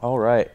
All right.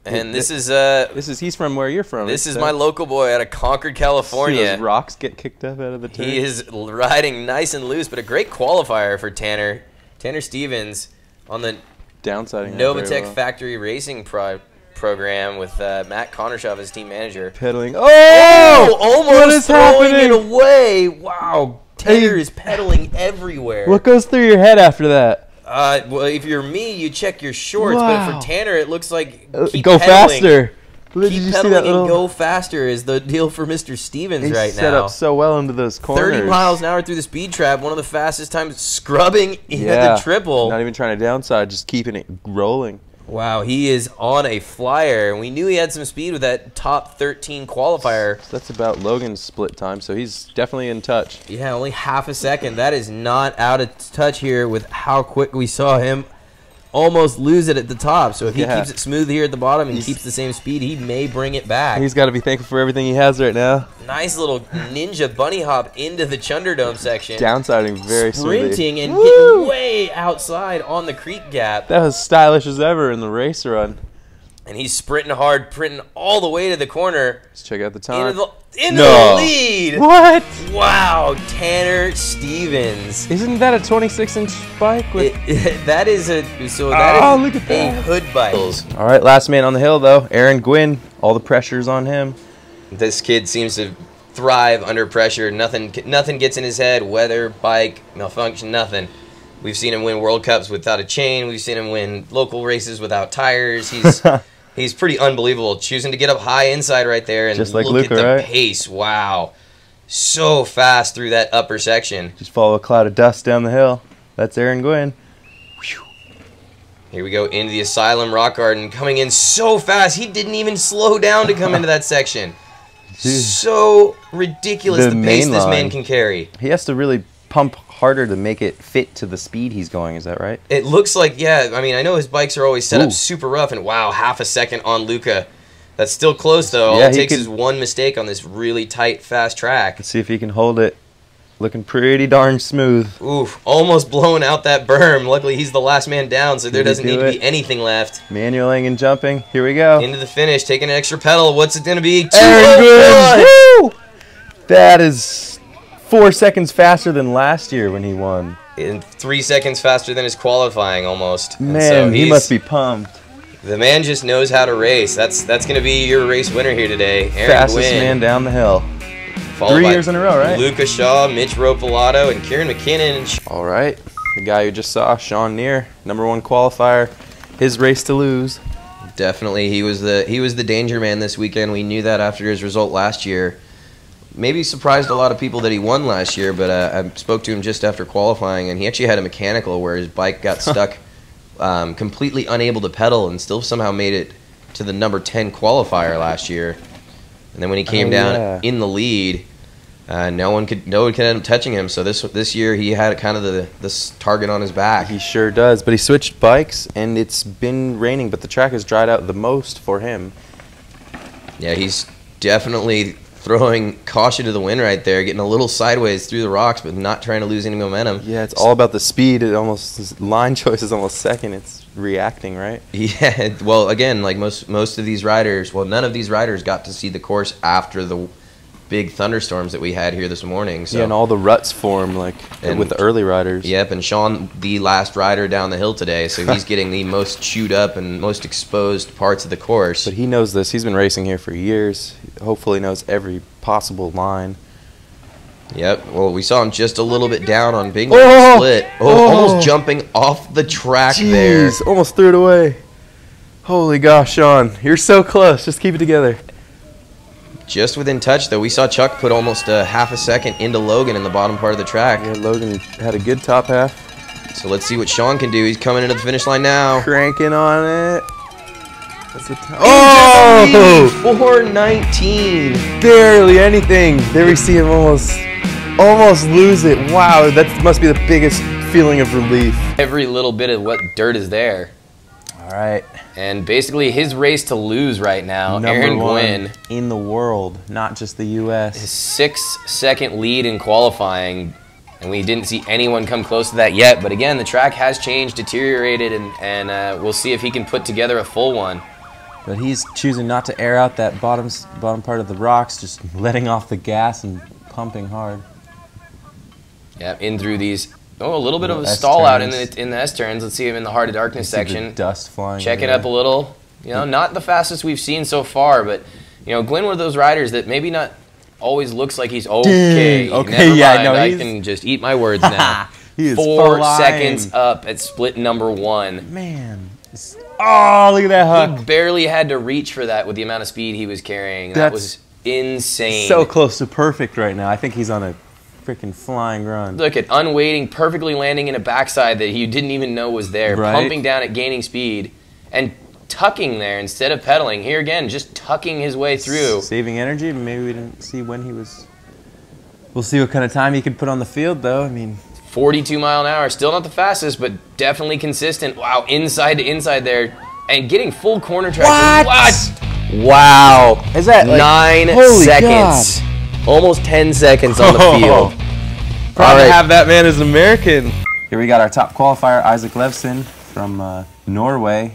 And this is he's from where you're from. This is my local boy out of Concord, California. See those rocks get kicked up out of the turn? He is riding nice and loose, but a great qualifier for Tanner. Tanner Stevens on the downsiding Novatec Factory Racing program with Matt Connershaw as team manager. Pedaling. Oh! Almost throwing it away. Wow. Tanner is pedaling everywhere. What goes through your head after that? Well, if you're me, you check your shorts. Wow. But for Tanner, it looks like keep go pedaling. Faster. Keep pedaling and go faster is the deal for Mr. Stevens right now. He's set up so well into those corners. 30 miles an hour through the speed trap, one of the fastest times, scrubbing into the triple. Not even trying to downside, just keeping it rolling. Wow, he is on a flyer. And we knew he had some speed with that top 13 qualifier. So that's about Logan's split time, so he's definitely in touch. Yeah, only half a second. That is not out of touch here with how quick we saw him almost lose it at the top. So if he keeps it smooth here at the bottom and keeps the same speed, he may bring it back. He's got to be thankful for everything he has right now. Nice little ninja bunny hop into the Chunderdome section. Downsiding very smoothly. Sprinting and getting way outside on the creek gap. That was stylish as ever in the race run. And he's sprinting hard, sprinting all the way to the corner. Let's check out the time. Into the lead. What? Wow, Tanner Stevens. Isn't that a 26-inch bike? That is a look at that. hood bike. All right, last man on the hill though, Gwin. All the pressure's on him. This kid seems to thrive under pressure. Nothing gets in his head. Weather, bike, malfunction, nothing. We've seen him win World Cups without a chain. We've seen him win local races without tires. He's pretty unbelievable. Choosing to get up high inside right there and just like look Luca, at the pace. Wow. So fast through that upper section. Just follow a cloud of dust down the hill. That's Gwin. Here we go into the Asylum Rock Garden. Coming in so fast. He didn't even slow down to come into that section. Dude, so ridiculous the pace this man can carry. He has to really pump harder to make it fit to the speed he's going, is that right? It looks like, yeah. I mean, I know his bikes are always set up super rough, and wow, half a second on Luca. That's still close, though. All it takes is one mistake on this really tight, fast track. Let's see if he can hold it. Looking pretty darn smooth. Oof, almost blowing out that berm. Luckily, he's the last man down, so there doesn't need to be anything left. Manualing and jumping. Here we go. Into the finish, taking an extra pedal. What's it going to be? Gwin! That is 4 seconds faster than last year when he won. And 3 seconds faster than his qualifying, almost. Man, so he must be pumped. The man just knows how to race. That's going to be your race winner here today. Fastest man down the hill. 3 years in a row, right? Luca Shaw, Mitch Ropalato, and Kieran McKinnon. All right. The guy you just saw, Shawn Neer, #1 qualifier. His race to lose. Definitely. He was the danger man this weekend. We knew that after his result last year. Maybe surprised a lot of people that he won last year, but I spoke to him just after qualifying, and he actually had a mechanical where his bike got stuck, completely unable to pedal, and still somehow made it to the #10 qualifier last year. And then when he came down in the lead, no one could end up touching him. So this year he had kind of this target on his back. He sure does. But he switched bikes, and it's been raining, but the track has dried out the most for him. Yeah, he's definitely throwing caution to the wind right there, getting a little sideways through the rocks, but not trying to lose any momentum. Yeah, it's all about the speed. His line choice is almost second. It's reacting, right? Yeah, well, again, like most of these riders, well, none of these riders got to see the course after the big thunderstorms that we had here this morning. So. Yeah, and all the ruts form, like, with the early riders. Yep, and Shawn, the last rider down the hill today, so he's getting the most chewed up and most exposed parts of the course. But he knows this. He's been racing here for years. He hopefully knows every possible line. Yep, well, we saw him just a little bit down on Big Split. Almost jumping off the track there. Almost threw it away. Holy gosh, Shawn. You're so close. Just keep it together. Just within touch, though. We saw Chuck put almost a half a second into Logan in the bottom part of the track. Yeah, Logan had a good top half. So let's see what Shawn can do. He's coming into the finish line now. Cranking on it. That's the time. Oh! 4:19. Barely anything. There we see him almost lose it. Wow, that must be the biggest feeling of relief. Every little bit of what dirt is there. All right. And basically his race to lose right now, #1 in the world, not just the U.S. His 6-second lead in qualifying And we didn't see anyone come close to that yet. But again, the track has changed, deteriorated, and we'll see if he can put together a full one. But he's choosing not to air out that bottom part of the rocks, just letting off the gas and pumping hard. Yeah, in through these. Oh, a little bit of a stall out in the S turns. Let's see him in the Heart of Darkness section. Dust flying. Check it up a little. You know, not the fastest we've seen so far, but you know, Gwin, one of those riders that maybe not always looks like he's okay. Okay, never yeah, mind. no, I can just eat my words now. He is 4 flying. seconds up at split number 1. Man. Oh, look at that hook. He barely had to reach for that with the amount of speed he was carrying. That was insane. So close to perfect right now. I think he's on a freaking flying run. Look at unweighting, perfectly landing in a backside that you didn't even know was there, right. Pumping down at gaining speed, and tucking there instead of pedaling. Here again, just tucking his way through. Saving energy. Maybe we didn't see when he was. We'll see what kind of time he could put on the field, though. I mean, 42 mile an hour, still not the fastest, but definitely consistent. Wow, inside to inside there, and getting full corner traction. What? Wow. Is that like, 9 seconds? God. Almost 10 seconds on the field. Proud to have that man as an American. Here we got our top qualifier, Isak Leivsson from Norway.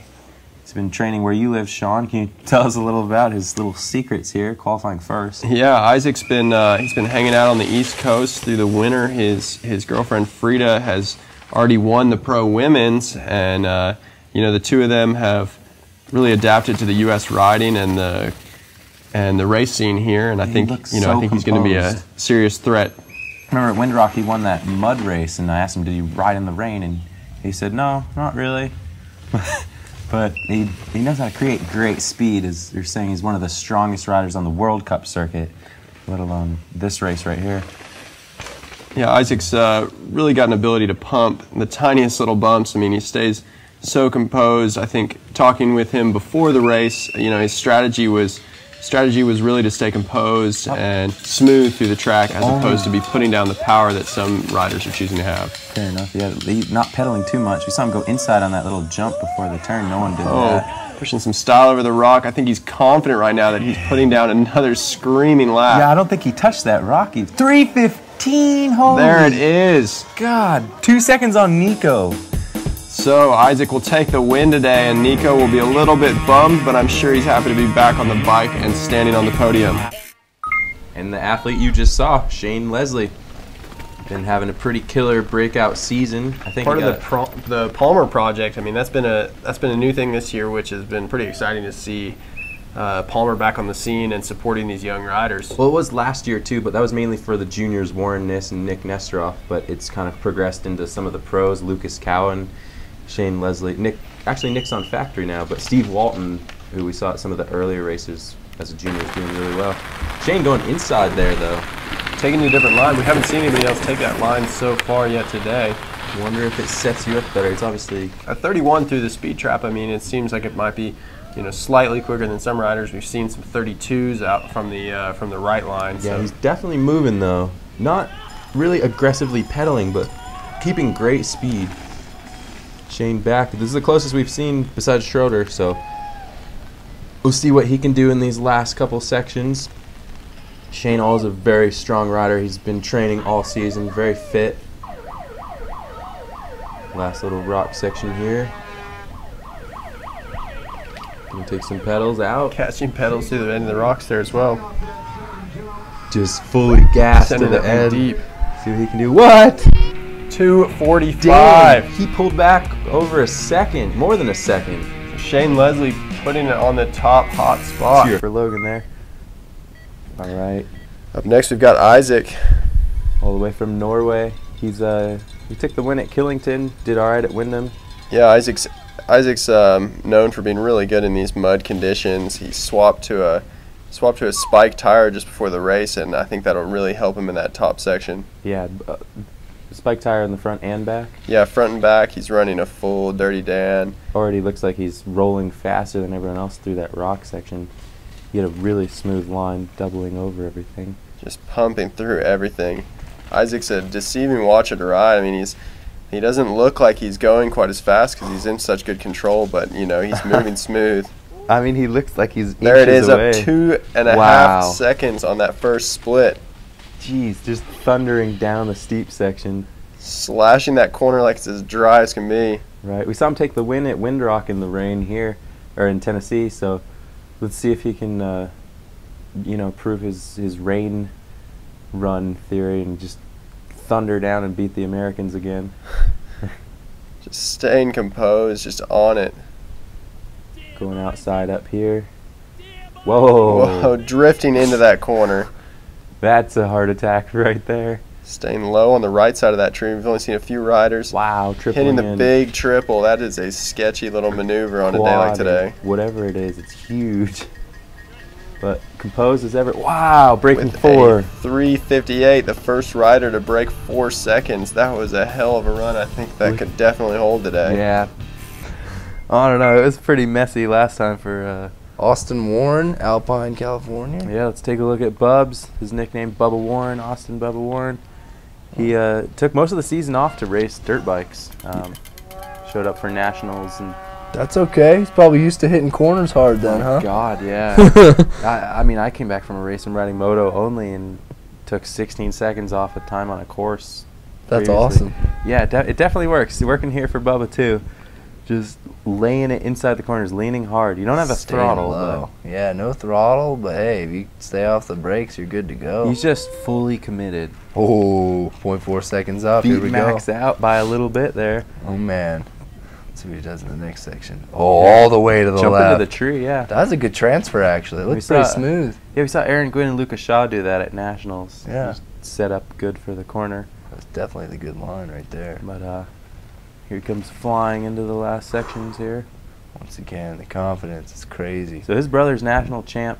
He's been training where you live, Shawn. Can you tell us a little about his little secrets here, qualifying first? Yeah, Isaac's been he's been hanging out on the East Coast through the winter. His girlfriend Frida has already won the Pro Women's, and you know, the two of them have really adapted to the U.S. riding and the race scene here. And I think I think he's going to be a serious threat. I remember at Windrock he won that mud race, and I asked him, did he ride in the rain? And he said, no, not really. But he knows how to create great speed. As you're saying, he's one of the strongest riders on the World Cup circuit, let alone this race right here. Yeah, Isaac's really got an ability to pump the tiniest little bumps. I mean, he stays so composed. I think talking with him before the race, you know, his strategy was really to stay composed and smooth through the track, as opposed to be putting down the power that some riders are choosing to have. Fair enough. Yeah, he's not pedaling too much. We saw him go inside on that little jump before the turn. No one did that. Pushing some style over the rock. I think he's confident right now that he's putting down another screaming lap. Yeah, I don't think he touched that rock. 3:15. Holy. There it is. God, 2 seconds on Nico. So Isaac will take the win today, and Nico will be a little bit bummed, but I'm sure he's happy to be back on the bike and standing on the podium. And the athlete you just saw, Shane Leslie, been having a pretty killer breakout season. I think part of the Palmer project. I mean, that's been a new thing this year, which has been pretty exciting to see. Palmer back on the scene and supporting these young riders. Well, it was last year too, but that was mainly for the juniors, Warren Niss and Nick Nesteroff. But it's kind of progressed into some of the pros, Lucas Cowan, Shane Leslie, Nick's on factory now, but Steve Walton, who we saw at some of the earlier races as a junior, is doing really well. Shane going inside there though. Taking a different line. We haven't seen anybody else take that line so far yet today. Wonder if it sets you up better. It's obviously a 31 through the speed trap. I mean, it seems like it might be, you know, slightly quicker than some riders. We've seen some 32s out from the right line. Yeah, he's definitely moving though. Not really aggressively pedaling, but keeping great speed. Shane back. This is the closest we've seen besides Schroeder, so we'll see what he can do in these last couple sections. Shane All is a very strong rider. He's been training all season, very fit. Last little rock section here. Gonna take some pedals out. Catching pedals to the end of the rocks there as well. Just fully gassed to the end. Deep. See what he can do. What? 2:45. Damn, he pulled back over a second, more than a second. So Shane Leslie putting it on the top hot spot. Cheer for Logan there. All right. Up next we've got Isaac. All the way from Norway. He took the win at Killington, did all right at Wyndham. Yeah, Isaac's known for being really good in these mud conditions. He swapped to a spike tire just before the race, and I think that'll really help him in that top section. Yeah. Spike tire in the front and back? Yeah, front and back. He's running a full Dirty Dan. Already looks like he's rolling faster than everyone else through that rock section. He had a really smooth line, doubling over everything. Just pumping through everything. Isaac's a deceiving watcher to ride. I mean, he doesn't look like he's going quite as fast because he's in such good control, but, you know, he's moving smooth. I mean, he looks like he's there it is, away. up 2.5 seconds on that first split. Jeez, just thundering down the steep section. Slashing that corner like it's as dry as can be. Right. We saw him take the win at Windrock in the rain here, or in Tennessee. So let's see if he can, you know, prove his rain run theory and just thunder down and beat the Americans again. Just staying composed, just on it. Going outside up here. Whoa. Whoa, drifting into that corner. That's a heart attack right there. Staying low on the right side of that tree. We've only seen a few riders. Wow, tripling hitting the in. big triple. That is a sketchy little maneuver on a day like today. Whatever it is, it's huge. But composed as ever. Wow, breaking With 4. a 3:58, the first rider to break 4 seconds. That was a hell of a run. I think that could definitely hold today. Yeah. I don't know. It was pretty messy last time for Austin Warren, Alpine, California. Yeah, let's take a look at Bubs. His nickname Bubba Warren, Austin Bubba Warren. He took most of the season off to race dirt bikes. Showed up for nationals and. That's okay. He's probably used to hitting corners hard then, huh? God, yeah. I mean, I came back from a race and riding moto only and took 16 seconds off of time on a course. That's previously. awesome. Yeah, it definitely works. It's working here for Bubba too. Just laying it inside the corners, leaning hard. You don't have a Staying throttle. low. Yeah, no throttle, but hey, if you stay off the brakes, you're good to go. He's just fully committed. Oh, 0.4 seconds up. Here Beat we Max go. out by a little bit there. Oh, man. Let's see what he does in the next section. Oh, all the way to the Jump left. into the tree, yeah. That was a good transfer, actually. It We looked pretty saw- smooth. Yeah, we saw Aaron Gwin and Lucas Shaw do that at nationals. Yeah. Just set up good for the corner. That's definitely the good line right there. But here he comes flying into the last sections here. Once again, the confidence is crazy. So his brother's national champ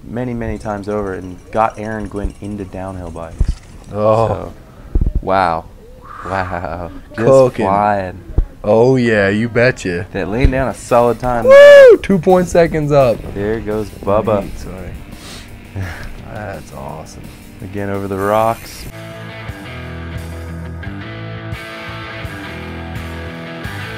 many, many times over and got Aaron Gwin into downhill bikes. Oh, So, wow. Wow. Just Cooking. flying. oh yeah, you betcha. That laying down a solid time. Woo! 2 seconds up. There goes Bubba. Sorry. That's awesome. Again over the rocks.